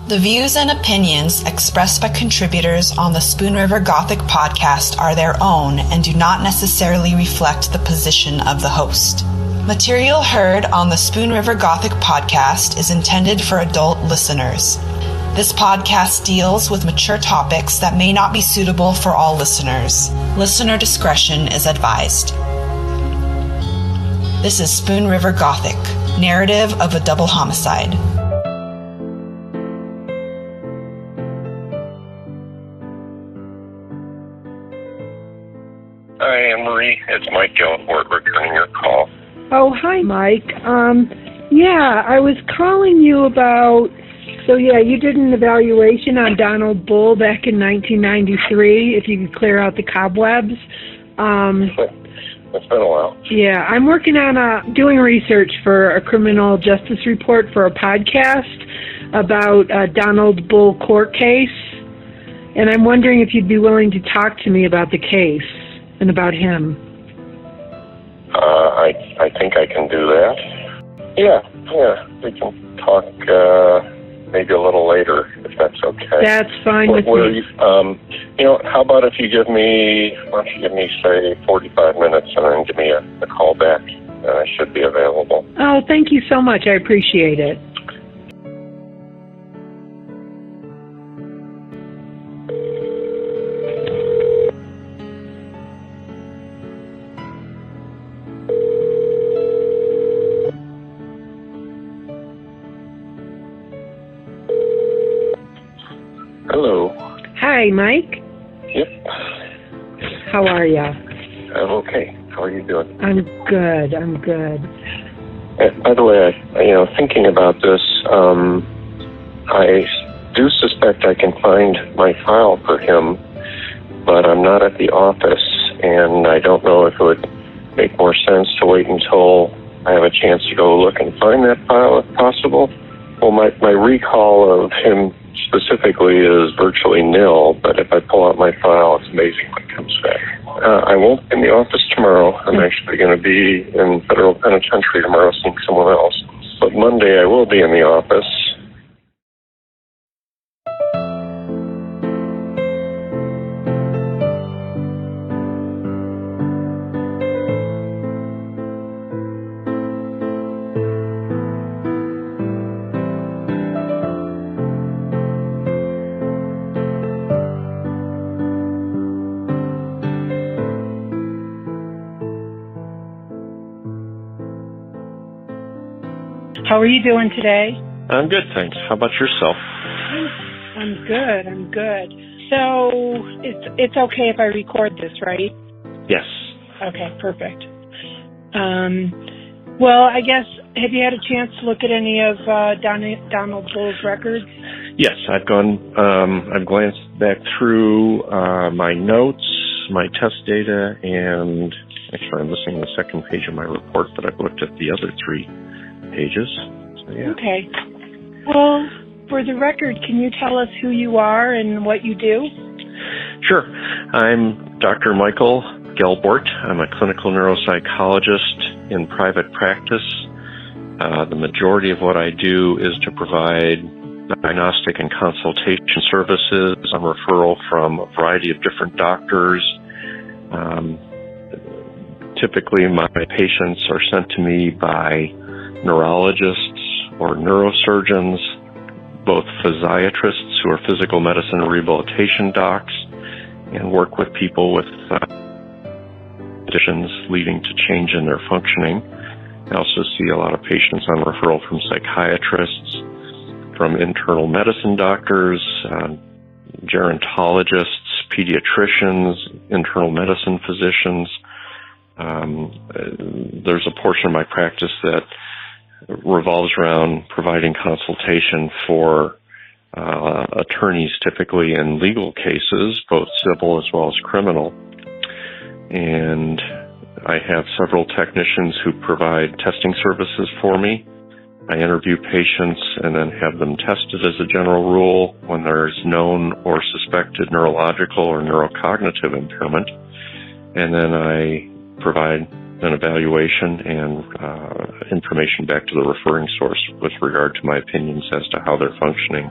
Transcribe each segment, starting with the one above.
The views and opinions expressed by contributors on the Spoon River Gothic podcast are their own and do not necessarily reflect the position of the host. Material heard on the Spoon River Gothic podcast is intended for adult listeners. This podcast deals with mature topics that may not be suitable for all listeners. Listener discretion is advised. This is Spoon River Gothic, narrative of a double homicide. Hi, Anne-Marie. It's Mike Gilford returning your call. Oh, hi, Mike. I was calling you about, you did an evaluation on Donald Bull back in 1993, if you could clear out the cobwebs. It's been a while. Yeah, I'm working on doing research for a criminal justice report for a podcast about a Donald Bull court case, and I'm wondering if you'd be willing to talk to me about the case and about him. I think I can do that. Yeah, we can talk maybe a little later, if that's okay. That's fine with me. How about if you give me, say, 45 minutes and then give me a call back, and I should be available. Oh, thank you so much. I appreciate it. Hello. Hi, Mike. Yep. How are you? I'm okay. How are you doing? I'm good. By the way, thinking about this, I do suspect I can find my file for him, but I'm not at the office, and I don't know if it would make more sense to wait until I have a chance to go look and find that file if possible. Well, my recall of him specifically is virtually nil, but if I pull out my file, it's amazing what comes back. I won't be in the office tomorrow. I'm actually going to be in federal penitentiary tomorrow seeing someone else. But Monday I will be in the office. How are you doing today? I'm good, thanks. How about yourself? I'm good. So it's okay if I record this, right? Yes. Okay, perfect. Well, I guess, have you had a chance to look at any of Donald Bull's records? Yes, I've glanced back through my notes, my test data, and actually I'm missing the second page of my report, but I've looked at the other three pages. So, yeah. Okay. Well, for the record, can you tell us who you are and what you do? Sure. I'm Dr. Michael Gelbort. I'm a clinical neuropsychologist in private practice. The majority of what I do is to provide diagnostic and consultation services. I'm a referral from a variety of different doctors. Typically, my patients are sent to me by neurologists or neurosurgeons, both physiatrists who are physical medicine and rehabilitation docs, and work with people with conditions leading to change in their functioning. I also see a lot of patients on referral from psychiatrists, from internal medicine doctors, gerontologists, pediatricians, internal medicine physicians. There's a portion of my practice that revolves around providing consultation for attorneys, typically in legal cases, both civil as well as criminal. And I have several technicians who provide testing services for me. I interview patients and then have them tested as a general rule when there's known or suspected neurological or neurocognitive impairment. And then I provide an evaluation and information back to the referring source with regard to my opinions as to how they're functioning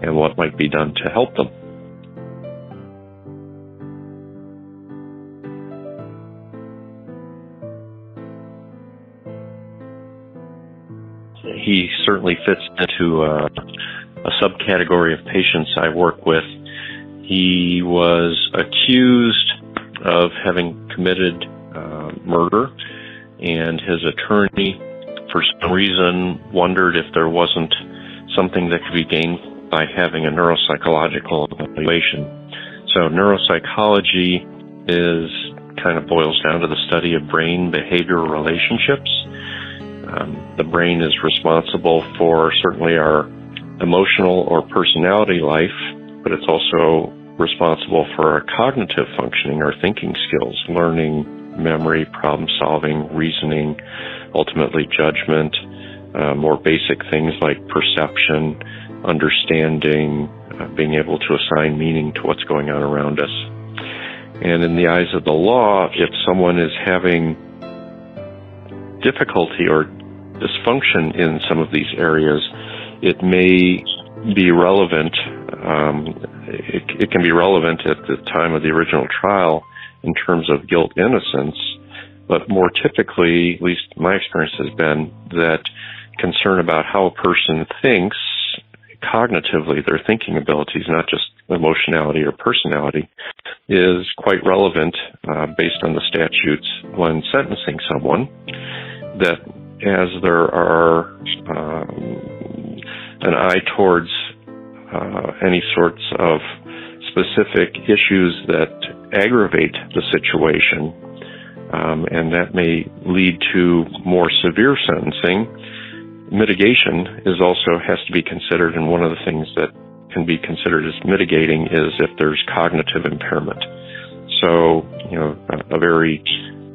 and what might be done to help them. He certainly fits into a subcategory of patients I work with. He was accused of having committed murder, and his attorney, for some reason, wondered if there wasn't something that could be gained by having a neuropsychological evaluation. So neuropsychology kind of boils down to the study of brain-behavior relationships. The brain is responsible for certainly our emotional or personality life, but it's also responsible for our cognitive functioning, our thinking skills, learning, memory, problem solving, reasoning, ultimately judgment, more basic things like perception, understanding, being able to assign meaning to what's going on around us. And in the eyes of the law, if someone is having difficulty or dysfunction in some of these areas, it may be relevant. It can be relevant at the time of the original trial in terms of guilt innocence, but more typically, at least my experience has been, that concern about how a person thinks cognitively, their thinking abilities, not just emotionality or personality, is quite relevant based on the statutes when sentencing someone, that as there are an eye towards any sorts of specific issues that aggravate the situation, and that may lead to more severe sentencing, mitigation has to be considered, and one of the things that can be considered as mitigating is if there's cognitive impairment. So, a very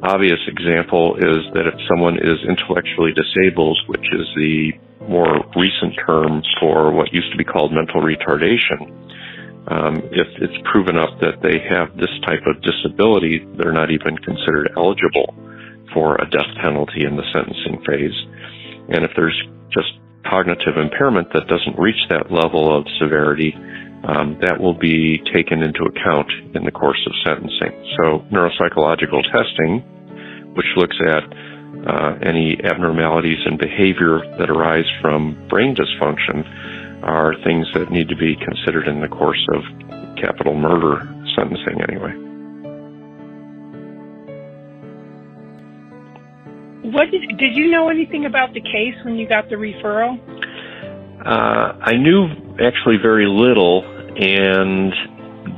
obvious example is that if someone is intellectually disabled, which is the more recent term for what used to be called mental retardation, if it's proven up that they have this type of disability, they're not even considered eligible for a death penalty in the sentencing phase. And if there's just cognitive impairment that doesn't reach that level of severity, that will be taken into account in the course of sentencing. So neuropsychological testing, which looks at any abnormalities in behavior that arise from brain dysfunction, are things that need to be considered in the course of capital murder sentencing anyway. Did you know anything about the case when you got the referral? I knew actually very little, and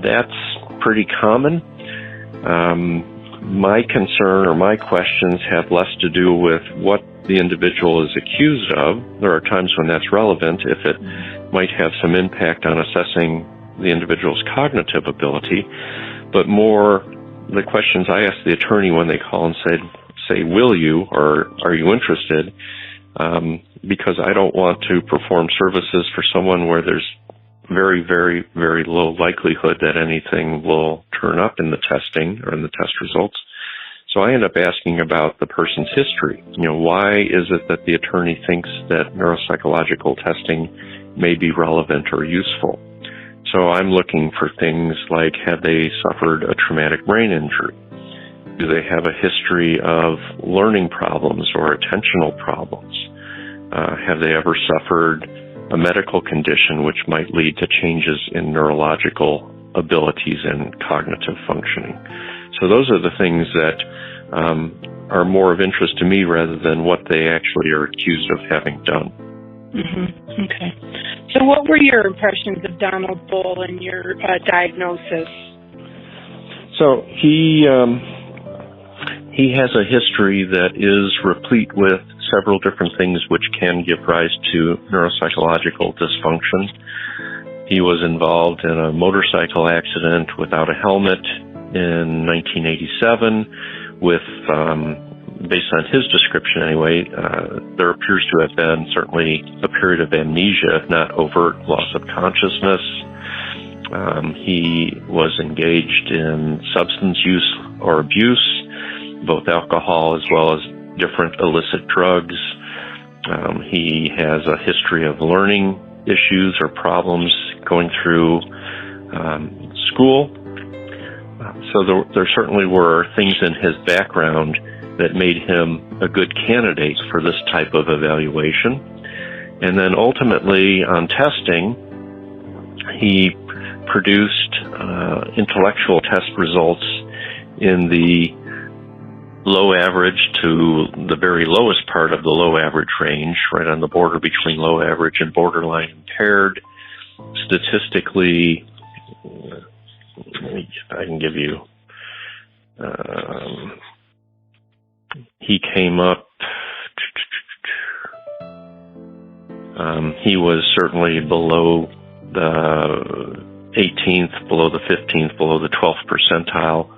that's pretty common. My concern or my questions have less to do with what the individual is accused of. There are times when that's relevant if it might have some impact on assessing the individual's cognitive ability, but more the questions I ask the attorney when they call and say, will you, or are you interested? Because I don't want to perform services for someone where there's very, very, very low likelihood that anything will turn up in the testing or in the test results. So I end up asking about the person's history. Why is it that the attorney thinks that neuropsychological testing may be relevant or useful? So I'm looking for things like, have they suffered a traumatic brain injury? Do they have a history of learning problems or attentional problems? Have they ever suffered a medical condition which might lead to changes in neurological abilities and cognitive functioning? So those are the things that are more of interest to me rather than what they actually are accused of having done. Mm-hmm. Okay. So what were your impressions of Donald Bull and your diagnosis? So he has a history that is replete with several different things which can give rise to neuropsychological dysfunction. He was involved in a motorcycle accident without a helmet in 1987 with, based on his description anyway, there appears to have been certainly a period of amnesia, if not overt loss of consciousness. He was engaged in substance use or abuse, both alcohol as well as different illicit drugs. He has a history of learning issues or problems going through school. So there certainly were things in his background that made him a good candidate for this type of evaluation. And then ultimately on testing, he produced intellectual test results in the low average to the very lowest part of the low average range, right on the border between low average and borderline impaired. Statistically, I can give you, he came up, he was certainly below the 18th, below the 15th, below the 12th percentile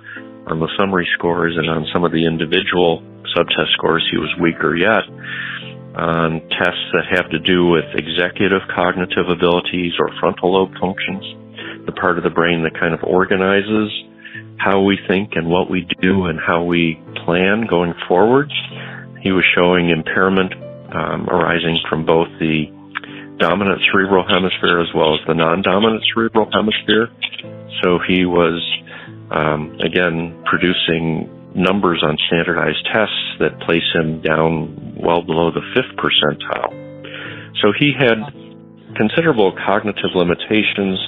on the summary scores, and on some of the individual subtest scores he was weaker yet. On tests that have to do with executive cognitive abilities or frontal lobe functions, the part of the brain that kind of organizes how we think and what we do and how we plan going forward, he was showing impairment arising from both the dominant cerebral hemisphere as well as the non-dominant cerebral hemisphere. So he was, again, producing numbers on standardized tests that place him down well below the 5th percentile. So he had considerable cognitive limitations.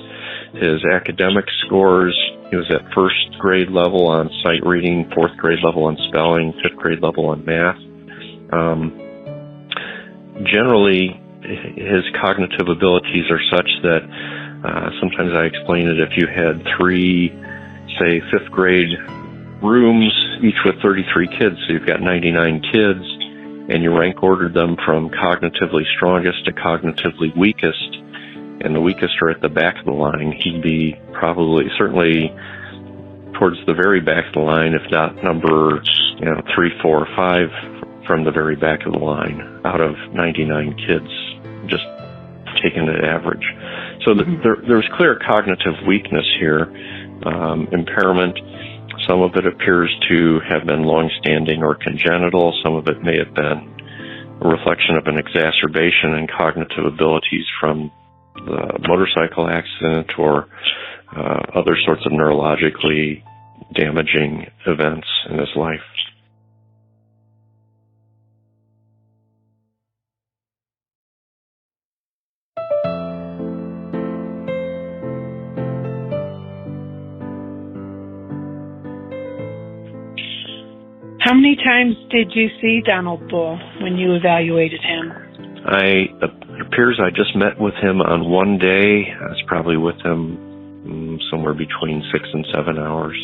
His academic scores, he was at 1st grade level on sight reading, 4th grade level on spelling, 5th grade level on math. Generally, his cognitive abilities are such that sometimes I explain it, if you had 3, say, 5th grade rooms, each with 33 kids, so you've got 99 kids, and you rank ordered them from cognitively strongest to cognitively weakest, and the weakest are at the back of the line, he'd be probably, certainly towards the very back of the line, if not number 3, 4, 5 from the very back of the line out of 99 kids, just taking an average. So there's clear cognitive weakness here, impairment. Some of it appears to have been long-standing or congenital. Some of it may have been a reflection of an exacerbation in cognitive abilities from the motorcycle accident or other sorts of neurologically damaging events in his life. How many times did you see Donald Bull when you evaluated him? It appears I just met with him on one day. I was probably with him somewhere between 6 and 7 hours.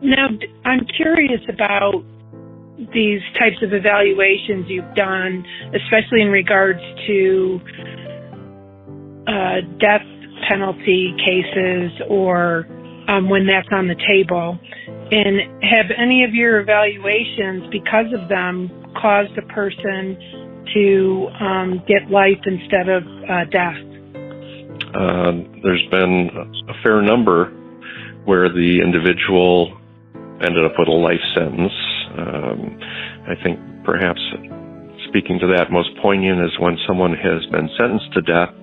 Now, I'm curious about these types of evaluations you've done, especially in regards to death penalty cases or when that's on the table. And have any of your evaluations, because of them, caused a person to get life instead of death? There's been a fair number where the individual ended up with a life sentence. I think perhaps speaking to that, most poignant is when someone has been sentenced to death,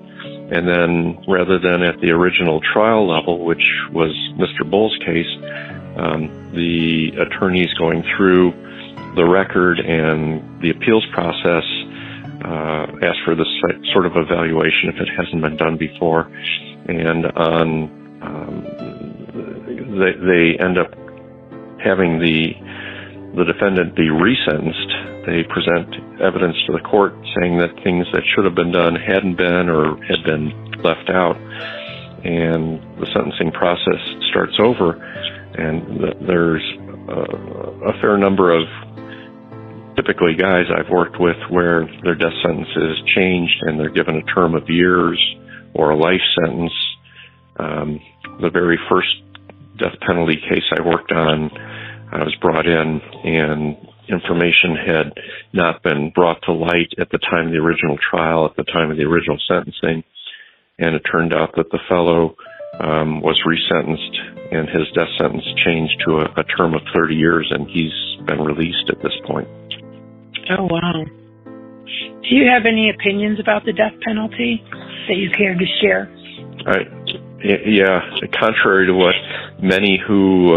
and then rather than at the original trial level, which was Mr. Bull's case, the attorneys going through the record and the appeals process ask for this sort of evaluation if it hasn't been done before, and they end up having the defendant be resentenced. They present evidence to the court saying that things that should have been done hadn't been or had been left out, and the sentencing process starts over. And there's a fair number of typically guys I've worked with where their death sentence is changed and they're given a term of years or a life sentence. The very first death penalty case I worked on, I was brought in and information had not been brought to light at the time of the original trial, at the time of the original sentencing, and it turned out that the fellow was resentenced and his death sentence changed to a term of 30 years, and he's been released at this point. Oh, wow. Do you have any opinions about the death penalty? that you care to share? Yeah, contrary to what many who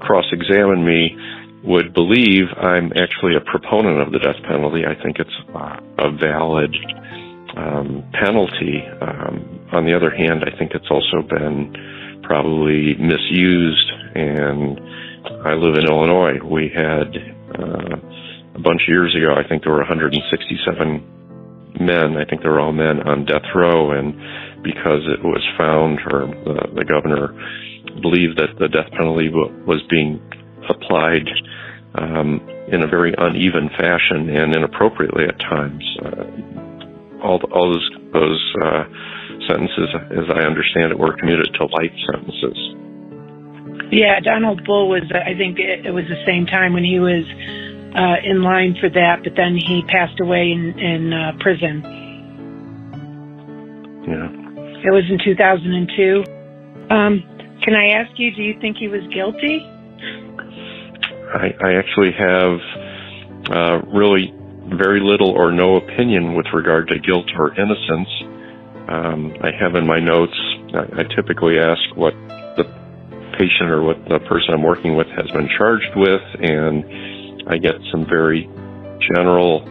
cross-examine me would believe, I'm actually a proponent of the death penalty. I think it's a valid penalty. On the other hand, I think it's also been probably misused, and I live in Illinois. We had a bunch of years ago, I think there were 167 men, I think they were all men, on death row, and because it was found, or the governor believed that the death penalty was being applied in a very uneven fashion and inappropriately at times. All those sentences, as I understand it, were commuted to life sentences. Yeah, Donald Bull was, I think it was the same time when he was in line for that, but then he passed away in prison. Yeah. It was in 2002. Can I ask you, do you think he was guilty? I actually have really very little or no opinion with regard to guilt or innocence. I have in my notes, I typically ask what the patient or what the person I'm working with has been charged with, and I get some very general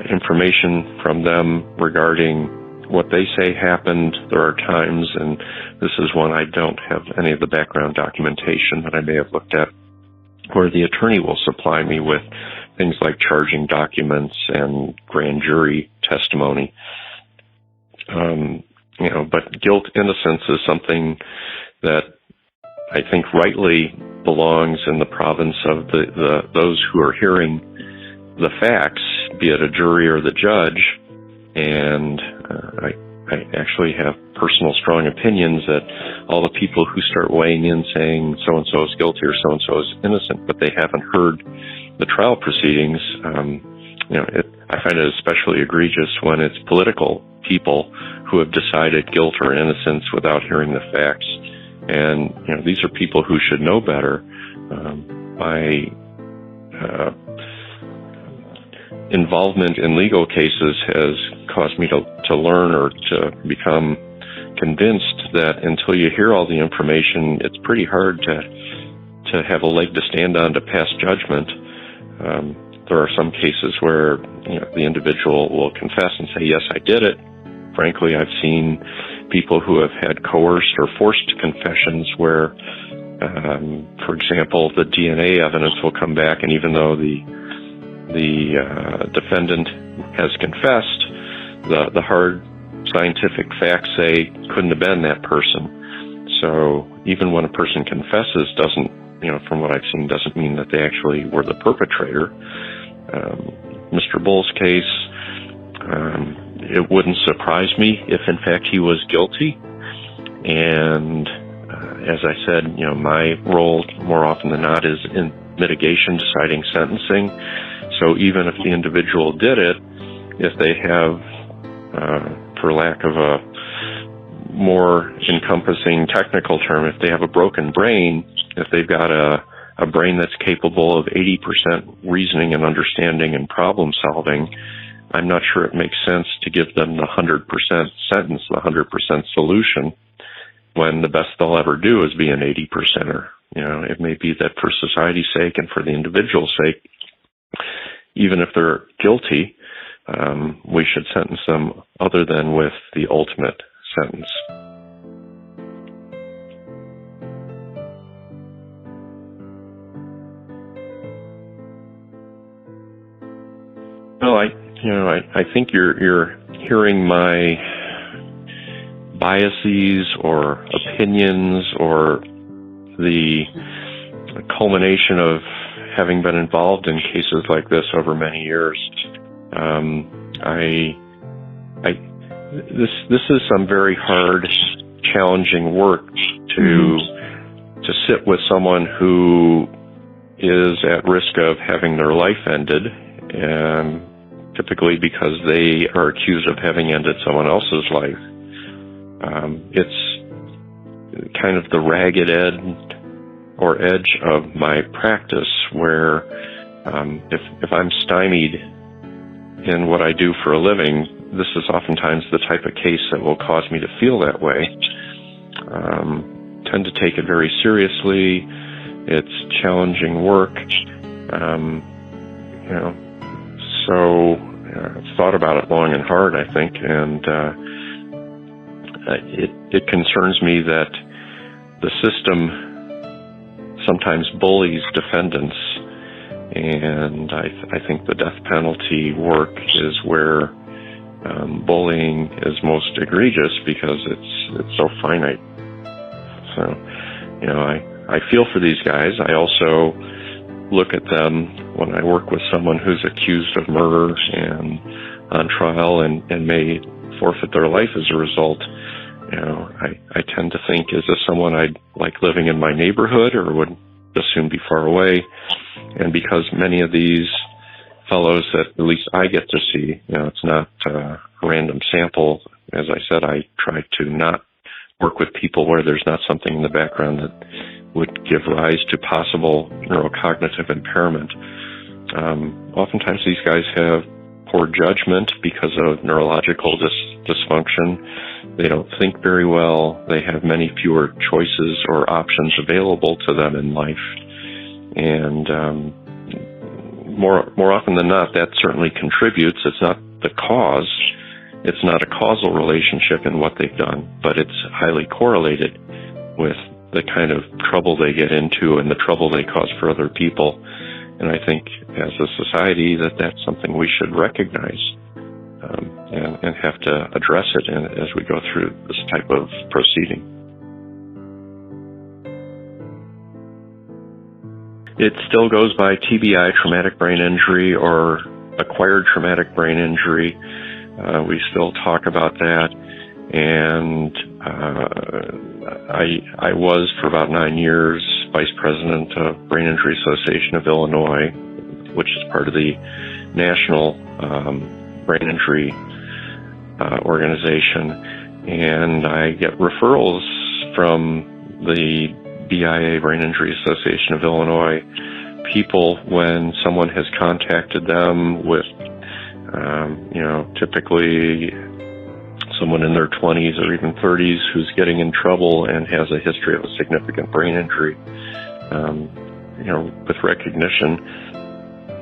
information from them regarding what they say happened. There are times, and this is one I don't have any of the background documentation that I may have looked at, where the attorney will supply me with things like charging documents and grand jury testimony. But guilt, innocence is something that I think rightly belongs in the province of those who are hearing the facts, be it a jury or the judge. And I actually have personal strong opinions that all the people who start weighing in saying so-and-so is guilty or so-and-so is innocent, but they haven't heard the trial proceedings, I find it especially egregious when it's political people who have decided guilt or innocence without hearing the facts. And, these are people who should know better. My involvement in legal cases has caused me to learn or to become convinced that until you hear all the information, it's pretty hard to have a leg to stand on to pass judgment. There are some cases where the individual will confess and say, yes, I did it. Frankly, I've seen people who have had coerced or forced confessions where, for example, the DNA evidence will come back, and even though the defendant has confessed, the hard scientific facts say couldn't have been that person. So even when a person confesses doesn't, from what I've seen, doesn't mean that they actually were the perpetrator. Mr. Bull's case, it wouldn't surprise me if in fact he was guilty. And as I said, my role more often than not is in mitigation, deciding sentencing. So even if the individual did it, if they have, for lack of a more encompassing technical term, if they have a broken brain, if they've got a brain that's capable of 80% reasoning and understanding and problem solving, I'm not sure it makes sense to give them the 100% sentence, the 100% solution, when the best they'll ever do is be an 80%er. It may be that for society's sake and for the individual's sake, even if they're guilty, we should sentence them other than with the ultimate sentence. Well, I think you're hearing my biases or opinions or the culmination of having been involved in cases like this over many years. This is some very hard, challenging work to sit with someone who is at risk of having their life ended, typically because they are accused of having ended someone else's life. It's kind of the ragged edge of my practice, where if I'm stymied in what I do for a living, this is oftentimes the type of case that will cause me to feel that way. Tend to take it very seriously. It's challenging work. So I've thought about it long and hard, I think, and it concerns me that the system sometimes bullies defendants, and I think the death penalty work is where bullying is most egregious because it's so finite. So, I feel for these guys. I also look at them when I work with someone who's accused of murder and on trial and may forfeit their life as a result. I tend to think, is this someone I'd like living in my neighborhood or would just soon be far away? And because many of these fellows that at least I get to see, it's not a random sample. As I said, I try to not work with people where there's not something in the background that would give rise to possible neurocognitive impairment. Oftentimes these guys have poor judgment because of neurological dysfunction. They don't think very well. They have many fewer choices or options available to them in life. And more often than not, that certainly contributes. It's not the cause. It's not a causal relationship in what they've done, but it's highly correlated with the kind of trouble they get into and the trouble they cause for other people. And I think as a society that's something we should recognize and have to address it as we go through this type of proceeding. It still goes by TBI, traumatic brain injury, or acquired traumatic brain injury. We still talk about that. And I was for about 9 years vice president of Brain Injury Association of Illinois, which is part of the National Brain Injury Organization. And I get referrals from the BIA, Brain Injury Association of Illinois, people when someone has contacted them with, typically someone in their 20s or even 30s who's getting in trouble and has a history of a significant brain injury, with recognition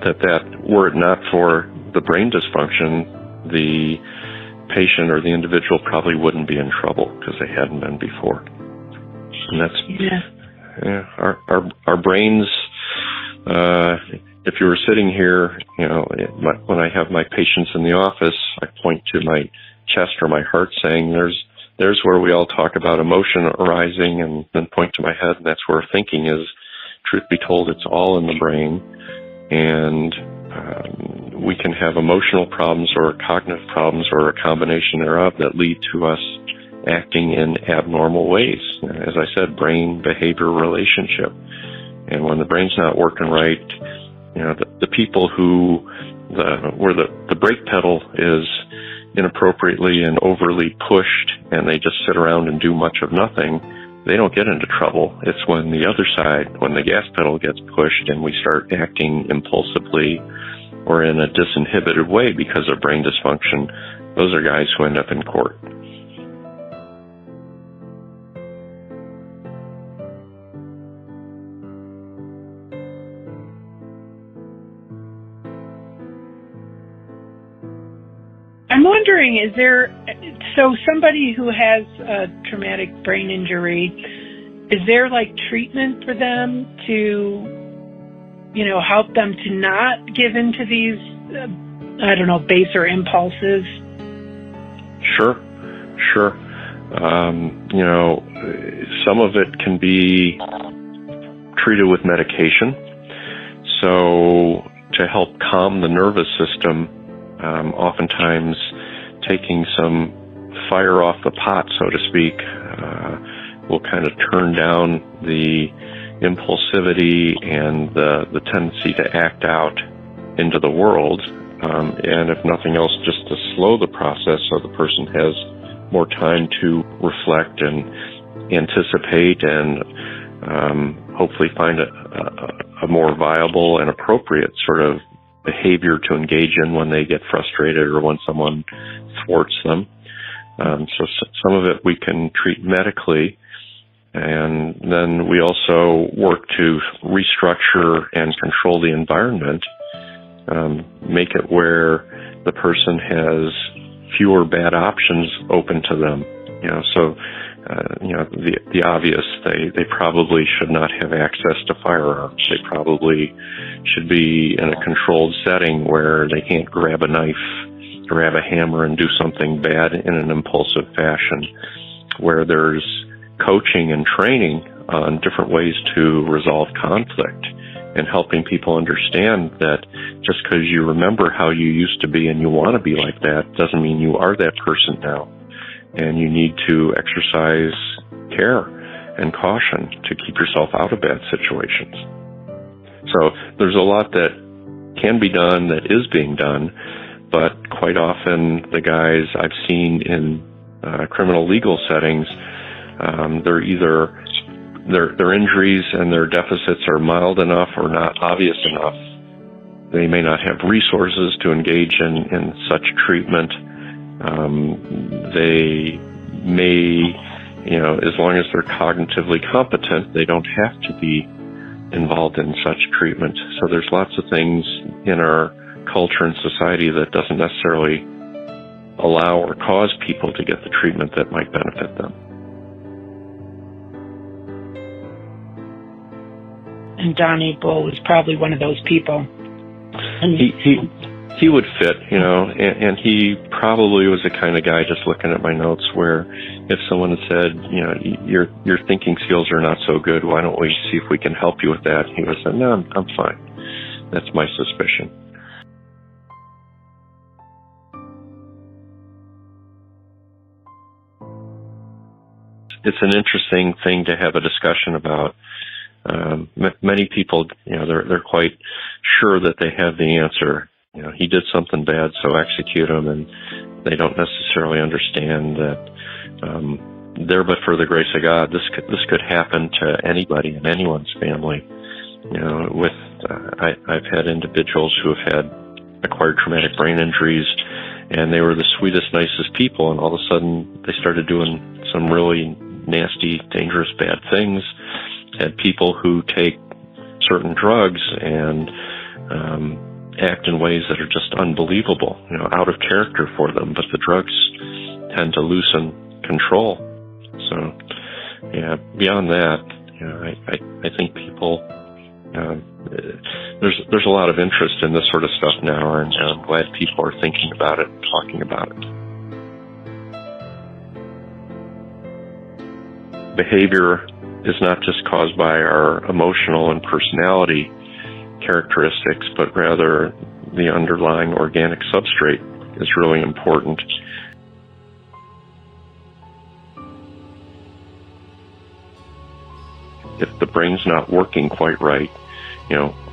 that were it not for the brain dysfunction, the patient or the individual probably wouldn't be in trouble because they hadn't been before. And that's, our brains, if you were sitting here, when I have my patients in the office, I point to my chest or my heart saying, there's where we all talk about emotion arising, and then point to my head, and that's where thinking is. Truth be told, it's all in the brain, and we can have emotional problems or cognitive problems or a combination thereof that lead to us acting in abnormal ways. As I said, brain behavior relationship. And when the brain's not working right, the people where the brake pedal is inappropriately and overly pushed and they just sit around and do much of nothing, they don't get into trouble. It's when the other side, when the gas pedal gets pushed and we start acting impulsively or in a disinhibited way because of brain dysfunction, those are guys who end up in court. I'm wondering, so somebody who has a traumatic brain injury, is there treatment for them to, help them to not give into these, baser impulses? Sure. Some of it can be treated with medication. So to help calm the nervous system, oftentimes taking some fire off the pot, so to speak, will kind of turn down the impulsivity and the tendency to act out into the world. And if nothing else, just to slow the process so the person has more time to reflect and anticipate and hopefully find a more viable and appropriate sort of behavior to engage in when they get frustrated or when someone thwarts them. So some of it we can treat medically, and then we also work to restructure and control the environment, make it where the person has fewer bad options open to them. The obvious, they probably should not have access to firearms. They probably should be in a controlled setting where they can't grab a knife, grab a hammer, and do something bad in an impulsive fashion, where there's coaching and training on different ways to resolve conflict, and helping people understand that just because you remember how you used to be and you want to be like that doesn't mean you are that person now. And you need to exercise care and caution to keep yourself out of bad situations. So there's a lot that can be done, that is being done, but quite often the guys I've seen in criminal legal settings, they're either their injuries and their deficits are mild enough or not obvious enough. They may not have resources to engage in such treatment. They may, as long as they're cognitively competent, they don't have to be involved in such treatment. So there's lots of things in our culture and society that doesn't necessarily allow or cause people to get the treatment that might benefit them. And Donnie Bull was probably one of those people. And he would fit, and he probably was the kind of guy, just looking at my notes, where if someone had said, your thinking skills are not so good, why don't we see if we can help you with that? He would have said, no, I'm fine. That's my suspicion. It's an interesting thing to have a discussion about. Many people, they're quite sure that they have the answer. He did something bad, so execute him, and they don't necessarily understand that there but for the grace of God, this could happen to anybody in anyone's family. I've had individuals who have had acquired traumatic brain injuries, and they were the sweetest, nicest people, and all of a sudden they started doing some really nasty, dangerous, bad things. Had people who take certain drugs and act in ways that are just unbelievable, out of character for them, but the drugs tend to loosen control. So, beyond that, I think people, there's a lot of interest in this sort of stuff now, and I'm glad people are thinking about it and talking about it. Behavior is not just caused by our emotional and personality characteristics, but rather the underlying organic substrate is really important. If the brain's not working quite right,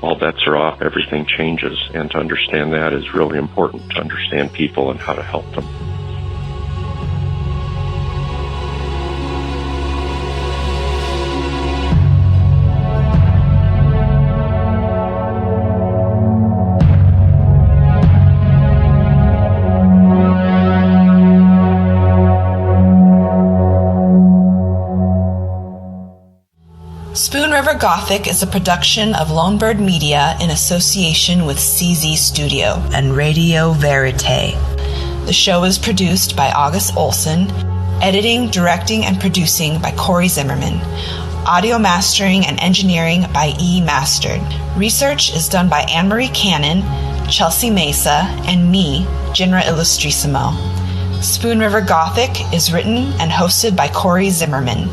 all bets are off, everything changes, and to understand that is really important, to understand people and how to help them. Spoon River Gothic is a production of Lone Bird Media in association with CZ Studio and Radio Vérité. The show is produced by August Olson, editing, directing, and producing by Cory Zimmerman, audio mastering and engineering by E. Mastered. Research is done by Anne-Marie Cannon, Chelsea Mesa, and me, Jinra Illustrissimo. Spoon River Gothic is written and hosted by Cory Zimmerman.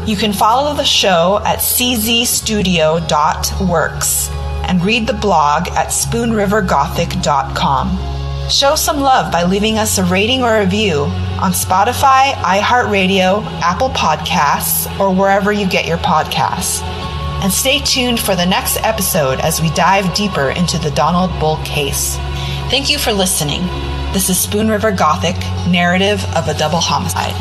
You can follow the show at czstudio.works and read the blog at spoonrivergothic.com. Show some love by leaving us a rating or review on Spotify, iHeartRadio, Apple Podcasts, or wherever you get your podcasts. And stay tuned for the next episode as we dive deeper into the Donald Bull case. Thank you for listening. This is Spoon River Gothic, narrative of a double homicide.